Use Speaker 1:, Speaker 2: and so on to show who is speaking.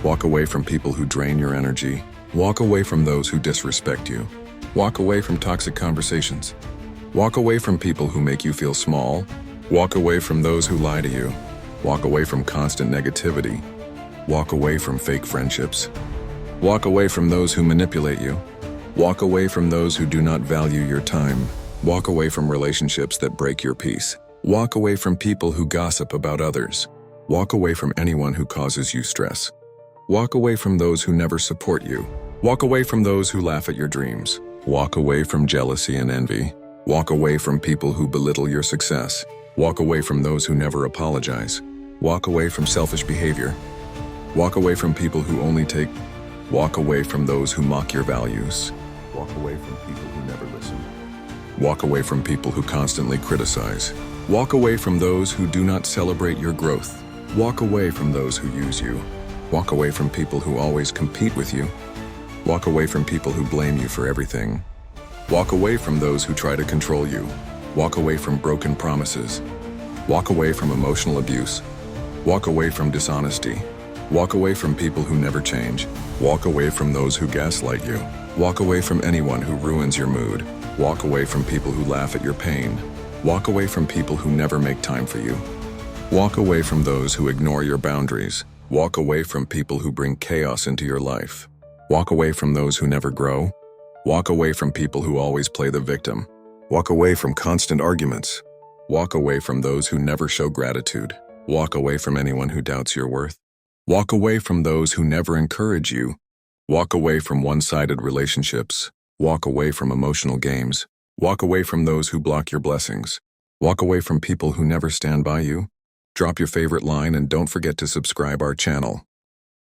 Speaker 1: Walk away from people who drain your energy. Walk away from those who disrespect you. Walk away from toxic conversations. Walk away from people who make you feel small. Walk away from those who lie to you. Walk away from constant negativity. Walk away from fake friendships. Walk away from those who manipulate you. Walk away from those who do not value your time. Walk away from relationships that break your peace. Walk away from people who gossip about others. Walk away from anyone who causes you stress. Walk away from those who never support you. Walk away from those who laugh at your dreams. Walk away from jealousy and envy. Walk away from people who belittle your success. Walk away from those who never apologize. Walk away from selfish behavior. Walk away from people who only take. Walk away from those who mock your values. Walk away from people who never listen. Walk away from people who constantly criticize. Walk away from those who do not celebrate your growth. Walk away from those who use you. Walk away from people who always compete with you. Walk away from people who blame you for everything. Walk away from those who try to control you. Walk away from broken promises. Walk away from emotional abuse. Walk away from dishonesty. Walk away from people who never change. Walk away from those who gaslight you. Walk away from anyone who ruins your mood. Walk away from people who laugh at your pain. Walk away from people who never make time for you. Walk away from those who ignore your boundaries. Walk away from people who bring chaos into your life. Walk away from those who never grow. Walk away from people who always play the victim. Walk away from constant arguments. Walk away from those who never show gratitude. Walk away from anyone who doubts your worth. Walk away from those who never encourage you. Walk away from one-sided relationships. Walk away from emotional games. Walk away from those who block your blessings. Walk away from people who never stand by you. Drop your favorite line and don't forget to subscribe our channel.